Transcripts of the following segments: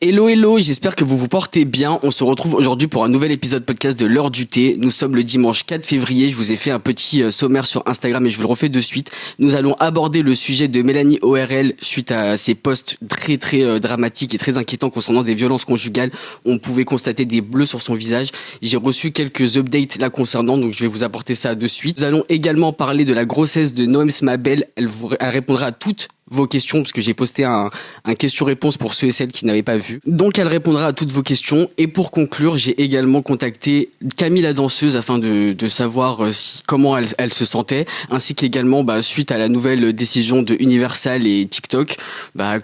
Hello hello, j'espère que vous vous portez bien. On se retrouve aujourd'hui pour un nouvel épisode podcast de l'heure du thé. Nous sommes le dimanche 4 février, je vous ai fait un petit sommaire sur Instagram et je vous le refais de suite. Nous allons aborder le sujet de Mélanie ORL suite à ses posts très dramatiques et très inquiétants concernant des violences conjugales. On pouvait constater des bleus sur son visage. J'ai reçu quelques updates là concernant, donc je vais vous apporter ça de suite. Nous allons également parler de la grossesse de Noem Smabel. Elle répondra à toutes vos questions parce que j'ai posté un question-réponse pour ceux et celles qui n'avaient pas vu. Donc elle répondra à toutes vos questions et pour conclure, j'ai également contacté Camille la danseuse afin de savoir comment elle se sentait, ainsi qu'également suite à la nouvelle décision de Universal et TikTok,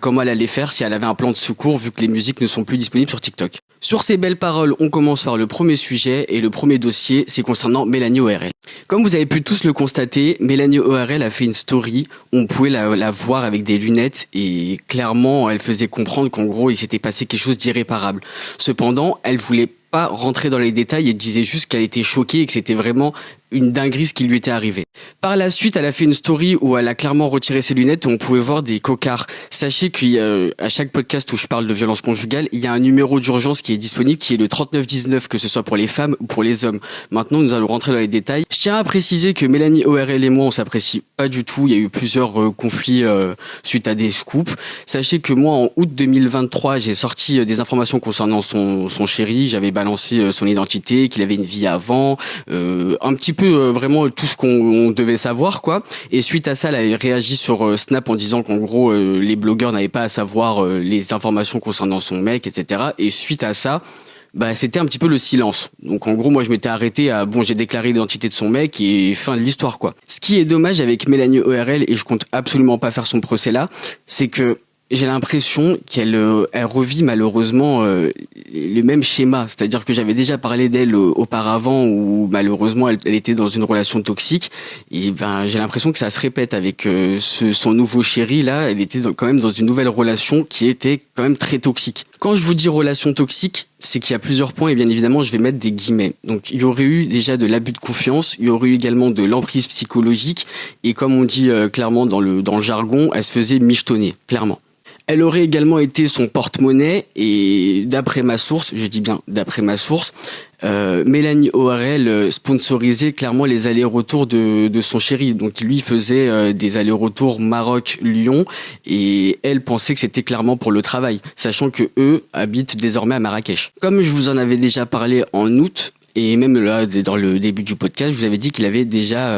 comment elle allait faire si elle avait un plan de secours vu que les musiques ne sont plus disponibles sur TikTok. Sur ces belles paroles, on commence par le premier sujet et le premier dossier, c'est concernant Mélanie ORL. Comme vous avez pu tous le constater, Mélanie ORL a fait une story où on pouvait la voir avec des lunettes et clairement elle faisait comprendre qu'en gros il s'était passé quelque chose d'irréparable. Cependant, elle voulait pas rentrer dans les détails et disait juste qu'elle était choquée et que c'était vraiment une dinguerie ce qui lui était arrivé. Par la suite, elle a fait une story où elle a clairement retiré ses lunettes et on pouvait voir des cocards. Sachez qu'à chaque podcast où je parle de violence conjugale, il y a un numéro d'urgence qui est disponible, qui est le 3919, que ce soit pour les femmes ou pour les hommes. Maintenant, nous allons rentrer dans les détails. Je tiens à préciser que Mélanie ORL et moi, on s'apprécie pas du tout. Il y a eu plusieurs conflits suite à des scoops. Sachez que moi, en août 2023, j'ai sorti des informations concernant son chéri. J'avais balancé son identité, qu'il avait une vie avant, un petit peu vraiment tout ce qu'on devait savoir quoi. Et suite à ça, elle avait réagi sur Snap en disant qu'en gros les blogueurs n'avaient pas à savoir les informations concernant son mec, etc. Et suite à ça, c'était un petit peu le silence. Donc en gros, moi je m'étais arrêté à j'ai déclaré l'identité de son mec et fin de l'histoire quoi. Ce qui est dommage avec Mélanie ORL, et je compte absolument pas faire son procès là, c'est que j'ai l'impression qu'elle revit malheureusement le même schéma. C'est-à-dire que j'avais déjà parlé d'elle auparavant où malheureusement elle était dans une relation toxique. Et j'ai l'impression que ça se répète avec son nouveau chéri là. Elle était quand même dans une nouvelle relation qui était quand même très toxique. Quand je vous dis relation toxique, c'est qu'il y a plusieurs points et bien évidemment je vais mettre des guillemets. Donc il y aurait eu déjà de l'abus de confiance, il y aurait eu également de l'emprise psychologique et comme on dit clairement dans le jargon, elle se faisait michetonner, clairement. Elle aurait également été son porte-monnaie et d'après ma source, je dis bien d'après ma source, Mélanie ORL sponsorisait clairement les allers-retours de son chéri. Donc lui faisait des allers-retours Maroc-Lyon et elle pensait que c'était clairement pour le travail, sachant que eux habitent désormais à Marrakech. Comme je vous en avais déjà parlé en août et même là dans le début du podcast, je vous avais dit qu'il avait déjà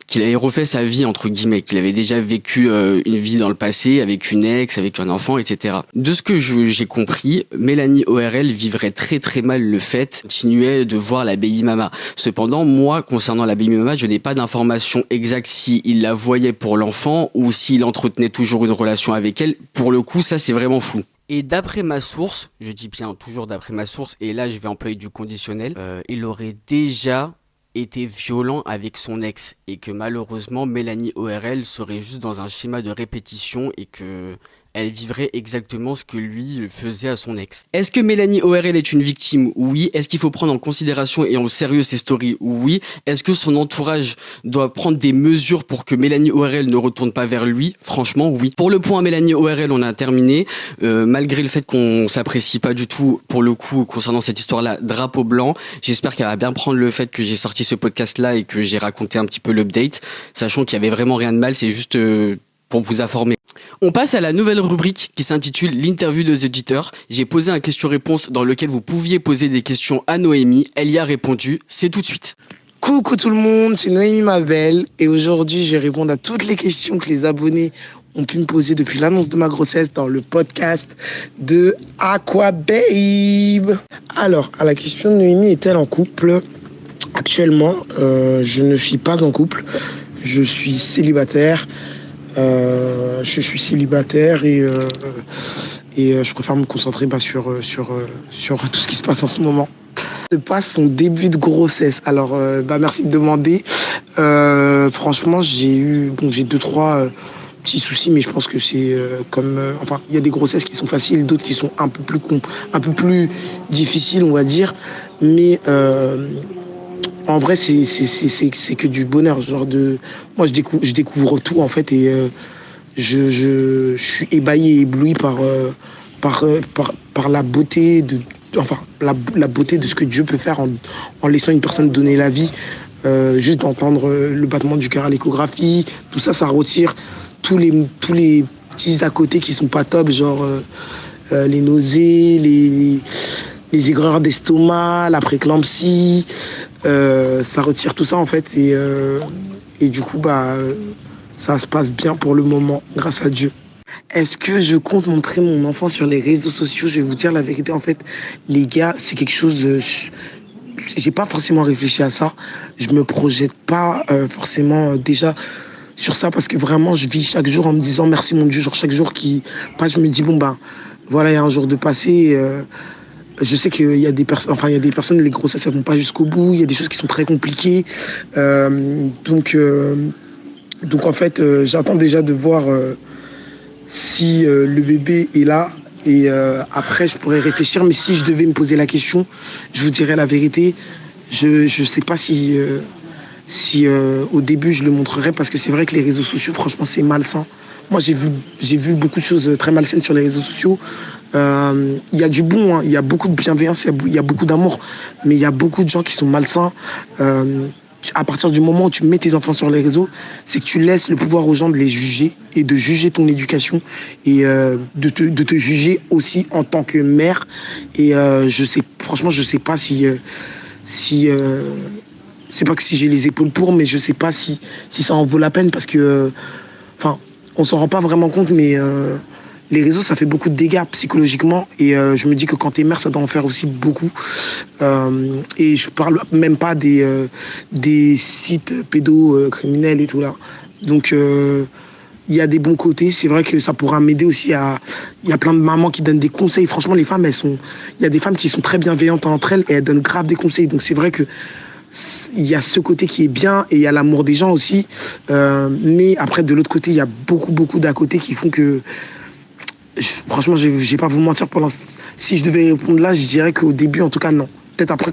qu'il avait refait sa vie entre guillemets, qu'il avait déjà vécu une vie dans le passé avec une ex, avec un enfant, etc. De ce que j'ai compris, Mélanie ORL vivrait très mal le fait de continuer de voir la baby mama. Cependant, moi, concernant la baby mama, je n'ai pas d'informations exactes s'il la voyait pour l'enfant ou s'il entretenait toujours une relation avec elle. Pour le coup, ça c'est vraiment flou. Et d'après ma source, je dis bien toujours d'après ma source, et là je vais employer du conditionnel, il aurait déjà était violent avec son ex et que malheureusement Mélanie ORL serait juste dans un schéma de répétition et que elle vivrait exactement ce que lui faisait à son ex. Est-ce que Mélanie ORL est une victime? Oui. Est-ce qu'il faut prendre en considération et en sérieux ses stories? Oui. Est-ce que son entourage doit prendre des mesures pour que Mélanie ORL ne retourne pas vers lui? Franchement, oui. Pour le point Mélanie ORL, on a terminé. Malgré le fait qu'on s'apprécie pas du tout, pour le coup, concernant cette histoire-là, drapeau blanc, j'espère qu'elle va bien prendre le fait que j'ai sorti ce podcast-là et que j'ai raconté un petit peu l'update, sachant qu'il y avait vraiment rien de mal, c'est juste pour vous informer. On passe à la nouvelle rubrique qui s'intitule l'interview des auditeurs. J'ai posé un question-réponse dans lequel vous pouviez poser des questions à Noémie. Elle y a répondu. C'est tout de suite. Coucou tout le monde, c'est Noémie Mabel et aujourd'hui je vais répondre à toutes les questions que les abonnés ont pu me poser depuis l'annonce de ma grossesse dans le podcast de Aqua Babe. Alors, à la question de Noémie, est-elle en couple? Actuellement, je ne suis pas en couple. Je suis célibataire. Et je préfère me concentrer sur tout ce qui se passe en ce moment. Se passe son début de grossesse. Alors, merci de demander. Franchement, j'ai 2-3 petits soucis, mais je pense que c'est il y a des grossesses qui sont faciles, d'autres qui sont un peu plus difficiles, on va dire. Mais en vrai, c'est que du bonheur. Moi, je découvre tout en fait et je suis ébahi et ébloui par la beauté la beauté de ce que Dieu peut faire en laissant une personne donner la vie. Juste d'entendre le battement du cœur à l'échographie, tout ça, ça retire tous les petits à côté qui sont pas top, genre les nausées, les aigreurs d'estomac, la préclampsie. Ça retire tout ça en fait et du coup ça se passe bien pour le moment, grâce à Dieu. Est-ce que je compte montrer mon enfant sur les réseaux sociaux? Je vais vous dire la vérité, en fait, les gars, c'est quelque chose... j'ai pas forcément réfléchi à ça. Je me projette pas forcément déjà sur ça parce que vraiment, je vis chaque jour en me disant merci mon Dieu. Genre chaque jour qui passe, je me dis bon voilà, il y a un jour de passé. Je sais qu'il y a des personnes, les grossesses, elles vont pas jusqu'au bout. Il y a des choses qui sont très compliquées. Donc en fait, j'attends déjà de voir... si le bébé est là et après je pourrais réfléchir, mais si je devais me poser la question, je vous dirais la vérité, je sais pas si au début je le montrerais parce que c'est vrai que les réseaux sociaux, franchement, c'est malsain. Moi, j'ai vu beaucoup de choses très malsaines sur les réseaux sociaux. Il y a du bon, hein, il y a beaucoup de bienveillance, il y a beaucoup d'amour, mais il y a beaucoup de gens qui sont malsains. À partir du moment où tu mets tes enfants sur les réseaux, c'est que tu laisses le pouvoir aux gens de les juger et de juger ton éducation et de te juger aussi en tant que mère. Et franchement, je sais pas c'est pas que si j'ai les épaules pour, mais je sais pas si ça en vaut la peine parce que, on s'en rend pas vraiment compte, mais les réseaux, ça fait beaucoup de dégâts psychologiquement. Et je me dis que quand t'es mère, ça doit en faire aussi beaucoup. Et je parle même pas des sites pédocriminels et tout là. Donc, il y a des bons côtés. C'est vrai que ça pourra m'aider aussi Il y a plein de mamans qui donnent des conseils. Franchement, les femmes, il y a des femmes qui sont très bienveillantes entre elles et elles donnent grave des conseils. Donc, c'est vrai que il y a ce côté qui est bien et il y a l'amour des gens aussi. Mais après, de l'autre côté, il y a beaucoup d'à côté qui font que... Franchement, je vais pas vous mentir pour l'instant. Si je devais répondre là, je dirais qu'au début, en tout cas, non. Peut-être après,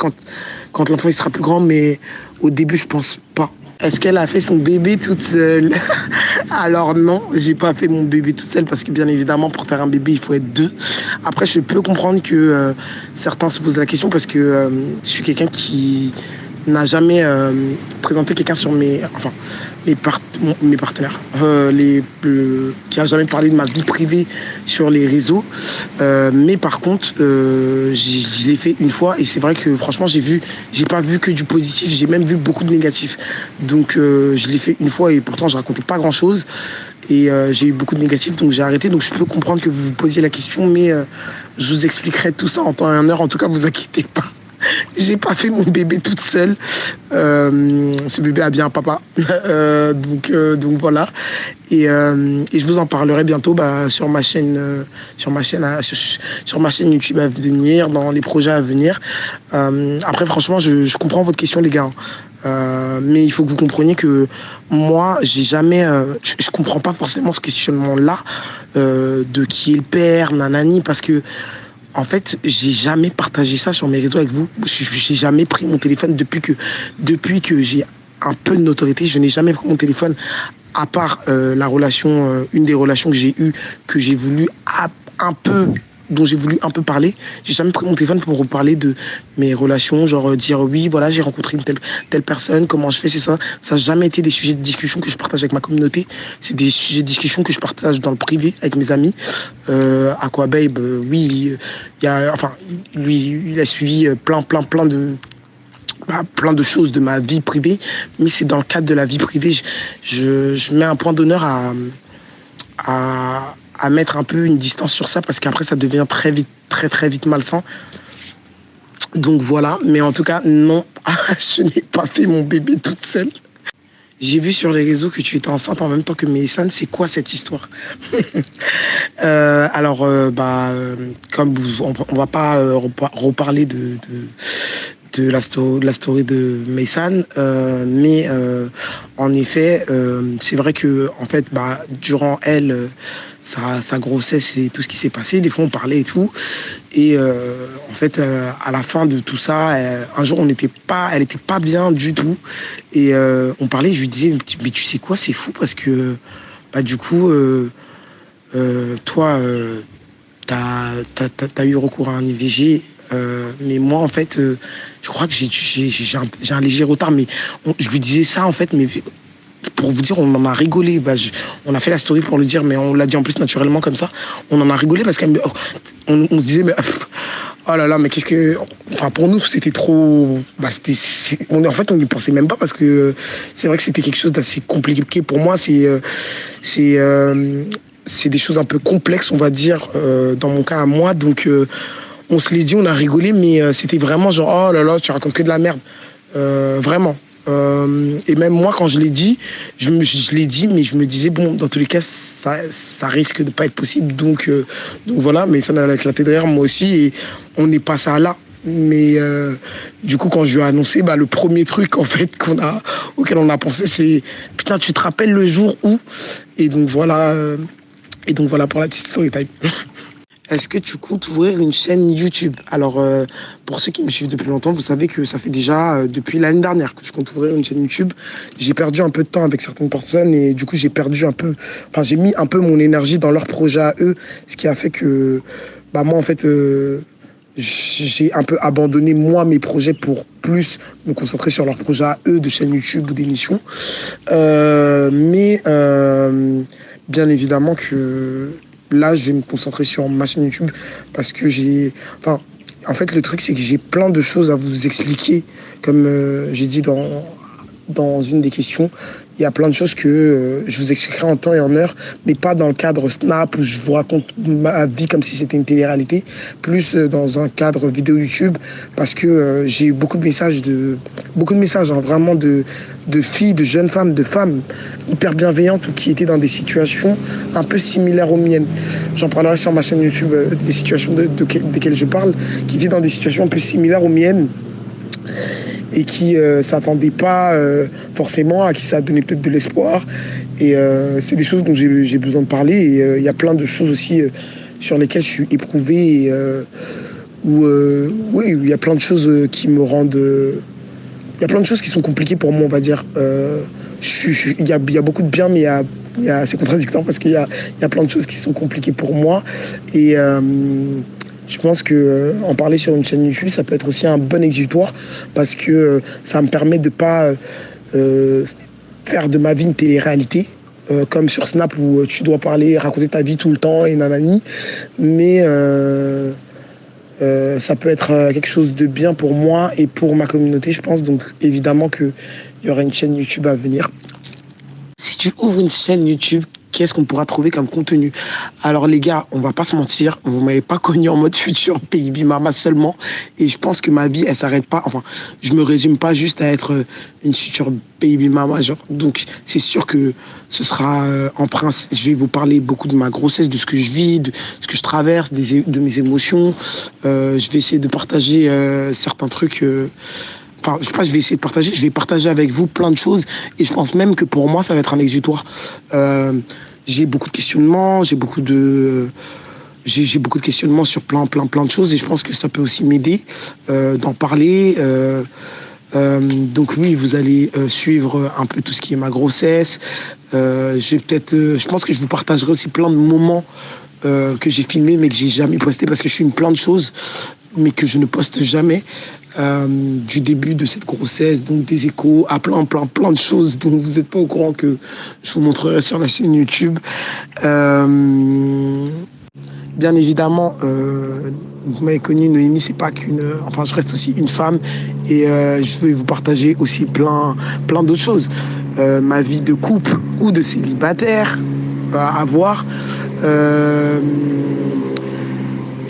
quand l'enfant il sera plus grand, mais au début, je pense pas. Est-ce qu'elle a fait son bébé toute seule? Alors non, j'ai pas fait mon bébé toute seule parce que bien évidemment, pour faire un bébé, il faut être deux. Après, je peux comprendre que certains se posent la question parce que je suis quelqu'un qui n'a jamais présenté quelqu'un sur mes partenaires, qui a jamais parlé de ma vie privée sur les réseaux. Mais par contre, je l'ai fait une fois et c'est vrai que franchement, j'ai pas vu que du positif, j'ai même vu beaucoup de négatifs. Donc je l'ai fait une fois et pourtant je racontais pas grand chose. Et j'ai eu beaucoup de négatifs, donc j'ai arrêté. Donc je peux comprendre que vous vous posiez la question, mais je vous expliquerai tout ça en temps et en heure. En tout cas, vous inquiétez pas. J'ai pas fait mon bébé toute seule. Ce bébé a bien un papa. Donc voilà. Et je vous en parlerai bientôt sur ma chaîne YouTube à venir, dans les projets à venir. Après, franchement, je comprends votre question, les gars. Mais il faut que vous compreniez que moi, j'ai jamais... je comprends pas forcément ce questionnement-là de qui est le père, nanani, parce que en fait, j'ai jamais partagé ça sur mes réseaux avec vous. J'ai jamais pris mon téléphone depuis que j'ai un peu de notoriété. Je n'ai jamais pris mon téléphone à part une des relations que j'ai eues, dont j'ai voulu un peu parler. J'ai jamais pris mon téléphone pour vous parler de mes relations, genre dire oui, voilà, j'ai rencontré une telle personne, comment je fais, c'est ça. Ça n'a jamais été des sujets de discussion que je partage avec ma communauté. C'est des sujets de discussion que je partage dans le privé avec mes amis. Aquababe, oui, lui, il a suivi plein de choses de ma vie privée, mais c'est dans le cadre de la vie privée. Je mets un point d'honneur à mettre un peu une distance sur ça parce qu'après ça devient très vite malsain. Donc voilà, mais en tout cas non, je n'ai pas fait mon bébé toute seule. J'ai vu sur les réseaux que tu étais enceinte en même temps que Mélissane. C'est quoi cette histoire? Comme on va pas reparler de la story de Mélissane, mais en effet, c'est vrai que en fait, durant sa grossesse et tout ce qui s'est passé, des fois on parlait et tout, et en fait à la fin de tout ça, un jour elle était pas bien du tout, et on parlait, je lui disais mais tu sais quoi, c'est fou parce que du coup toi t'as eu recours à un IVG. Mais moi, en fait, je crois que j'ai un léger retard. Mais je lui disais ça, en fait, mais pour vous dire, on en a rigolé. On a fait la story pour le dire, mais on l'a dit en plus naturellement comme ça. On en a rigolé parce qu'on se disait, mais, oh là là, mais qu'est-ce que... Enfin, pour nous, c'était trop... en fait, on n'y pensait même pas parce que c'est vrai que c'était quelque chose d'assez compliqué. Pour moi, c'est des choses un peu complexes, on va dire, dans mon cas à moi. Donc, on se l'est dit, on a rigolé, mais c'était vraiment genre, oh là là, tu racontes que de la merde. Vraiment. Et même moi, quand je l'ai dit, je l'ai dit, mais je me disais, bon, dans tous les cas, ça risque de pas être possible. Donc voilà, mais ça n'a éclaté derrière moi aussi. Et on n'est pas ça là. Mais du coup, quand je lui ai annoncé, le premier truc en fait auquel on a pensé, c'est putain, tu te rappelles le jour où? Et donc voilà pour la petite story time. Est-ce que tu comptes ouvrir une chaîne YouTube? Alors, pour ceux qui me suivent depuis longtemps, vous savez que ça fait déjà depuis l'année dernière que je compte ouvrir une chaîne YouTube. J'ai perdu un peu de temps avec certaines personnes et du coup, j'ai mis un peu mon énergie dans leurs projets à eux, ce qui a fait que, moi, en fait, j'ai un peu abandonné, moi, mes projets pour plus me concentrer sur leurs projets à eux de chaîne YouTube ou d'émissions. Mais, bien évidemment que... Là, je vais me concentrer sur ma chaîne YouTube parce que en fait, le truc, c'est que j'ai plein de choses à vous expliquer. Comme j'ai dit dans une des questions, il y a plein de choses que je vous expliquerai en temps et en heure, mais pas dans le cadre Snap où je vous raconte ma vie comme si c'était une télé-réalité, plus dans un cadre vidéo YouTube, parce que j'ai eu beaucoup de messages, vraiment de filles, de jeunes femmes, de femmes hyper bienveillantes ou qui étaient dans des situations un peu similaires aux miennes. J'en parlerai sur ma chaîne YouTube des situations desquelles je parle, qui étaient dans des situations un peu similaires aux miennes et qui s'attendaient pas forcément, à qui ça a donné peut-être de l'espoir. Et c'est des choses dont j'ai besoin de parler. Et il y a plein de choses aussi sur lesquelles je suis éprouvé. Et, il y a plein de choses qui me rendent... Il y a plein de choses qui sont compliquées pour moi, on va dire. Il y a beaucoup de bien, mais c'est contradictoire parce qu'il y a plein de choses qui sont compliquées pour moi. Et... je pense que en parler sur une chaîne YouTube, ça peut être aussi un bon exutoire parce que ça me permet de pas faire de ma vie une télé-réalité comme sur Snap où tu dois raconter ta vie tout le temps et nanani. Mais ça peut être quelque chose de bien pour moi et pour ma communauté, je pense. Donc évidemment qu'il y aura une chaîne YouTube à venir. Si tu ouvres une chaîne YouTube, qu'est-ce qu'on pourra trouver comme contenu? Alors les gars, on va pas se mentir, vous m'avez pas connu en mode futur Baby Mama seulement, et je pense que ma vie elle s'arrête pas. Enfin, je me résume pas juste à être une future Baby Mama, genre. Donc c'est sûr que ce sera en principe, je vais vous parler beaucoup de ma grossesse, de ce que je vis, de ce que je traverse, de mes émotions. Je vais essayer de partager certains trucs. Enfin, je sais pas, je vais partager avec vous plein de choses et je pense même que pour moi, ça va être un exutoire. J'ai beaucoup de questionnements, j'ai beaucoup de questionnements sur plein de choses et je pense que ça peut aussi m'aider d'en parler. Donc oui, vous allez suivre un peu tout ce qui est ma grossesse. Je pense que je vous partagerai aussi plein de moments que j'ai filmés mais que j'ai jamais posté parce que je filme plein de choses mais que je ne poste jamais. Du début de cette grossesse, donc des échos à plein de choses dont vous n'êtes pas au courant que je vous montrerai sur la chaîne YouTube. Bien évidemment, vous m'avez connu, Noémie, c'est pas je reste aussi une femme et je vais vous partager aussi plein d'autres choses. Ma vie de couple ou de célibataire à voir.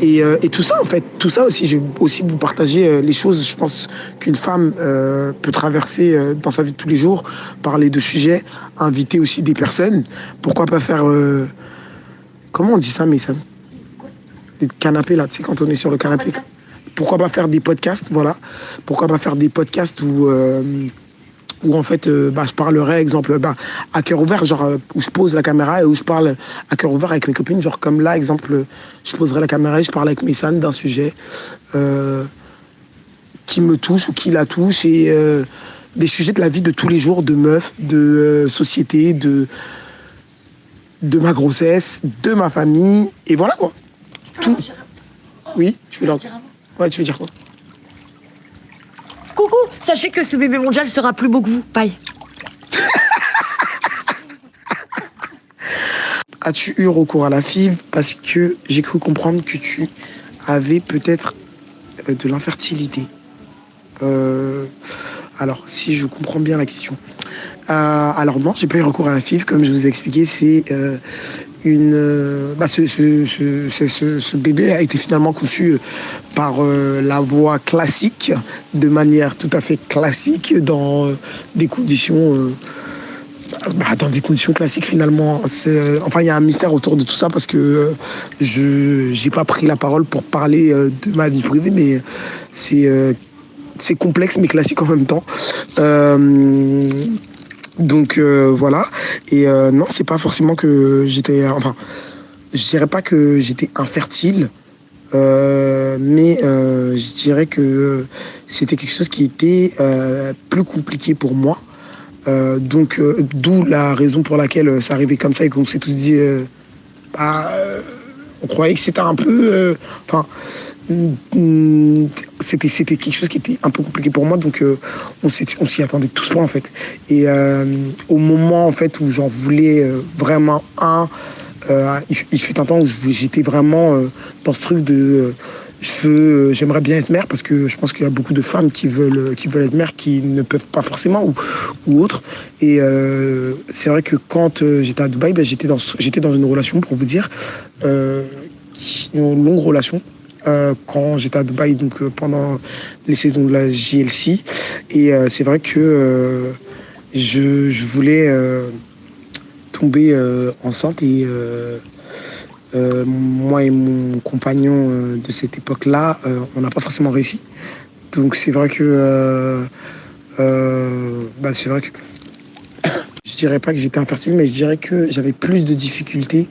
Et tout ça, en fait, aussi, je vais aussi vous partager les choses, je pense, qu'une femme peut traverser dans sa vie de tous les jours, parler de sujets, inviter aussi des personnes. Pourquoi pas faire... comment on dit ça, Mason? Des canapés, là, tu sais, quand on est sur le canapé. Pourquoi pas faire des podcasts, voilà. Pourquoi pas faire des podcasts où en fait, je parlerai, exemple, à cœur ouvert, genre, où je pose la caméra et où je parle à cœur ouvert avec mes copines, genre, comme là, exemple, je poserai la caméra et je parle avec Mason d'un sujet qui me touche ou qui la touche et des sujets de la vie de tous les jours, de meufs, de société, de ma grossesse, de ma famille, et voilà, quoi. tout. Oui, tu veux leur dire. Ouais, tu veux dire quoi? Coucou, sachez que ce bébé mondial sera plus beau que vous. Bye. As-tu eu recours à la FIV parce que j'ai cru comprendre que tu avais peut-être de l'infertilité? Alors, si je comprends bien la question. Alors non, j'ai pas eu recours à la FIV, comme je vous ai expliqué, c'est ce bébé a été finalement conçu par la voie classique, de manière tout à fait classique, dans des conditions dans des conditions classiques finalement. Enfin, il y a un mystère autour de tout ça parce que je n'ai pas pris la parole pour parler de ma vie privée, mais c'est complexe mais classique en même temps. Donc voilà. Et non, c'est pas forcément que j'étais... Enfin, je dirais pas que j'étais infertile, mais je dirais que c'était quelque chose qui était plus compliqué pour moi. Donc, d'où la raison pour laquelle ça arrivait comme ça et qu'on s'est tous dit, on croyait que c'était un peu, c'était quelque chose qui était un peu compliqué pour moi, donc on s'y attendait tous pas en fait. Et au moment en fait où j'en voulais vraiment il fut un temps où j'étais vraiment dans ce truc de j'aimerais bien être mère parce que je pense qu'il y a beaucoup de femmes qui veulent être mères qui ne peuvent pas forcément ou autre. Et c'est vrai que quand j'étais à Dubaï, j'étais dans une relation, pour vous dire, une longue relation. Quand j'étais à Dubaï, donc pendant les saisons de la JLC. Et c'est vrai que je voulais tomber enceinte et moi et mon compagnon de cette époque-là, on n'a pas forcément réussi. Donc c'est vrai que c'est vrai que je dirais pas que j'étais infertile, mais je dirais que j'avais plus de difficultés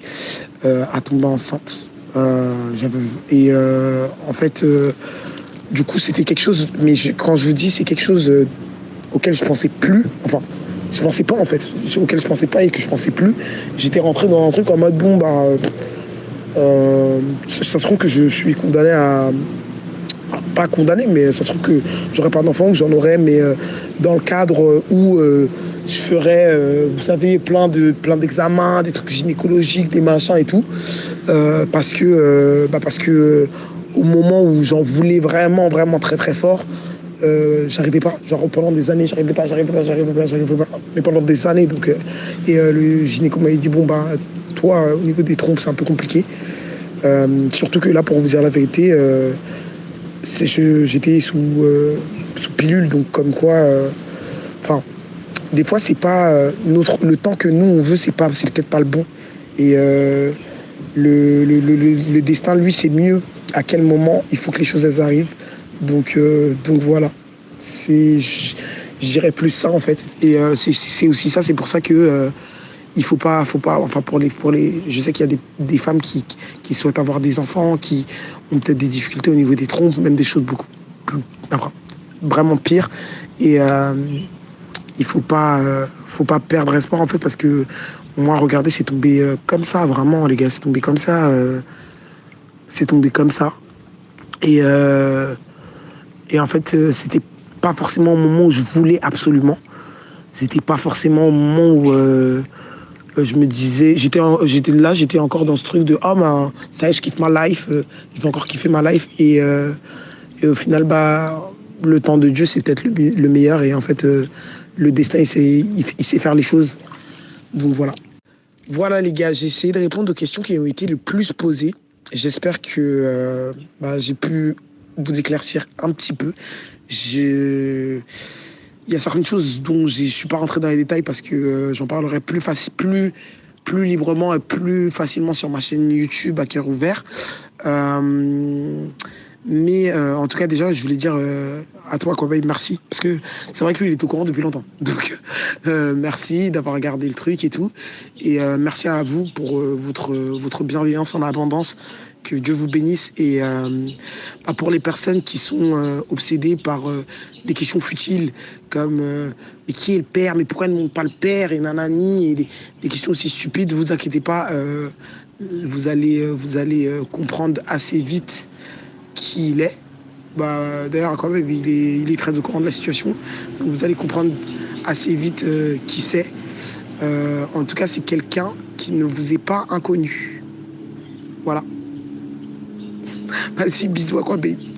à tomber enceinte. En fait, du coup, c'était quelque chose. Mais quand je vous dis, c'est quelque chose auquel je pensais plus. Enfin, je pensais pas en fait, auquel je pensais pas et que je pensais plus. J'étais rentré dans un truc en mode ça se trouve que je suis condamné à... Pas condamné, mais ça se trouve que j'aurais pas d'enfant ou que j'en aurais, mais dans le cadre où je ferais, vous savez, plein d'examens, des trucs gynécologiques, des machins et tout, parce que au moment où j'en voulais vraiment, vraiment très très fort, j'arrivais pas. Genre pendant des années, j'arrivais pas. Mais pendant des années, donc le gynéco m'avait dit toi, au niveau des trompes, c'est un peu compliqué. Surtout que là, pour vous dire la vérité, j'étais sous pilule, donc comme quoi, des fois c'est pas le temps que nous on veut, c'est peut-être pas le bon. Et le destin, lui, c'est mieux à quel moment il faut que les choses elles arrivent. Donc voilà, je dirais plus ça en fait. Et c'est aussi ça, c'est pour ça que il faut pas, enfin pour les, je sais qu'il y a des femmes qui souhaitent avoir des enfants, qui ont peut-être des difficultés au niveau des trompes, même des choses beaucoup plus, vraiment pires. Et il faut pas perdre espoir en fait, parce que moi, regardez, c'est tombé comme ça, vraiment les gars, c'est tombé comme ça, Et en fait, c'était pas forcément au moment où je voulais absolument. C'était pas forcément au moment où je me disais, j'étais encore dans ce truc de ça y est, je kiffe ma life, je vais encore kiffer ma life. Et au final, le temps de Dieu, c'est peut-être le meilleur. Et en fait, le destin, il sait faire les choses. Donc voilà. Voilà les gars, j'ai essayé de répondre aux questions qui ont été le plus posées. J'espère que j'ai pu vous éclaircir un petit peu. Il y a certaines choses dont je ne suis pas rentré dans les détails parce que j'en parlerai plus librement et plus facilement sur ma chaîne YouTube à cœur ouvert. Mais en tout cas, déjà, je voulais dire à toi, Kobaye, merci. Parce que c'est vrai que lui, il est au courant depuis longtemps. Donc, merci d'avoir regardé le truc et tout. Et merci à vous pour votre bienveillance en abondance Que Dieu vous bénisse. Et pour les personnes qui sont obsédées par des questions futiles comme mais qui est le père, mais pourquoi ne montre pas le père et nanani, et des questions aussi stupides, vous inquiétez pas, vous allez comprendre assez vite qui il est. D'ailleurs, quand même, il est très au courant de la situation. Donc vous allez comprendre assez vite qui c'est. En tout cas, c'est quelqu'un qui ne vous est pas inconnu. Voilà. Vas-y, bisous à quoi, baby.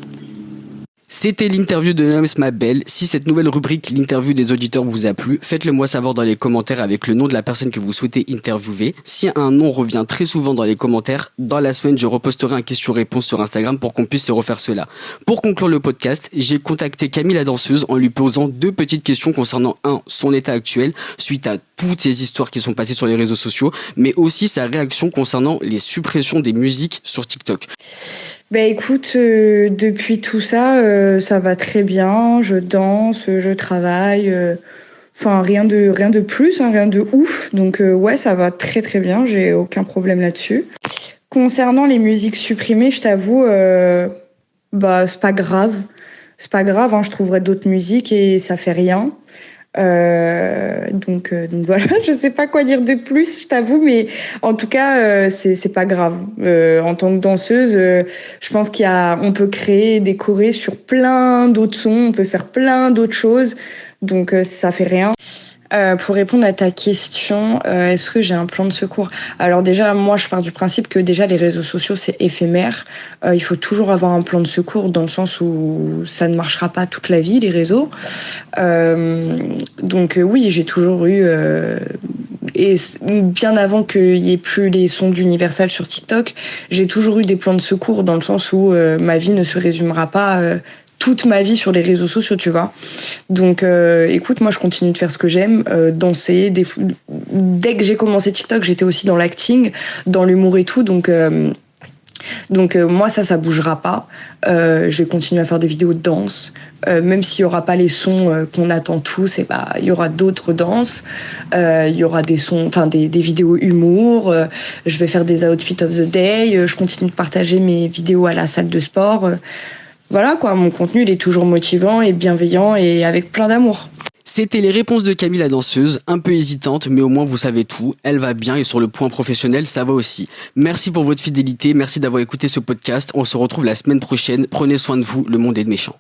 C'était l'interview de Nams Mabel. Si cette nouvelle rubrique, l'interview des auditeurs, vous a plu, faites-le moi savoir dans les commentaires avec le nom de la personne que vous souhaitez interviewer. Si un nom revient très souvent dans les commentaires, dans la semaine, je reposterai un question-réponse sur Instagram pour qu'on puisse se refaire cela. Pour conclure le podcast, j'ai contacté Camille la danseuse en lui posant 2 petites questions concernant son état actuel suite à toutes ces histoires qui sont passées sur les réseaux sociaux, mais aussi sa réaction concernant les suppressions des musiques sur TikTok. Écoute, depuis tout ça, ça va très bien. Je danse, je travaille. Rien de plus, rien de ouf. Donc ouais, ça va très très bien. J'ai aucun problème là-dessus. Concernant les musiques supprimées, je t'avoue, c'est pas grave. C'est pas grave. Je trouverai d'autres musiques et ça fait rien. Donc voilà, je sais pas quoi dire de plus, je t'avoue, mais en tout cas, c'est pas grave. En tant que danseuse, je pense on peut créer des chorés sur plein d'autres sons, on peut faire plein d'autres choses, donc ça fait rien. Pour répondre à ta question, est-ce que j'ai un plan de secours ? Alors déjà, moi, je pars du principe que déjà les réseaux sociaux, c'est éphémère. Il faut toujours avoir un plan de secours dans le sens où ça ne marchera pas toute la vie, les réseaux. Donc oui, j'ai toujours eu... et bien avant qu'il y ait plus les sons d'Universal sur TikTok, j'ai toujours eu des plans de secours dans le sens où ma vie ne se résumera pas... toute ma vie sur les réseaux sociaux, tu vois. Donc, écoute, moi, je continue de faire ce que j'aime, danser. Dès que j'ai commencé TikTok, j'étais aussi dans l'acting, dans l'humour et tout. Donc moi, ça bougera pas. Je vais continuer à faire des vidéos de danse. Même s'il y aura pas les sons qu'on attend tous, il y aura d'autres danses. Il y aura des sons, des vidéos humour. Je vais faire des outfits of the day. Je continue de partager mes vidéos à la salle de sport. Voilà quoi, mon contenu il est toujours motivant et bienveillant et avec plein d'amour. C'était les réponses de Camille la danseuse, un peu hésitante, mais au moins vous savez tout, elle va bien et sur le point professionnel, ça va aussi. Merci pour votre fidélité, merci d'avoir écouté ce podcast, on se retrouve la semaine prochaine, prenez soin de vous, le monde est méchant.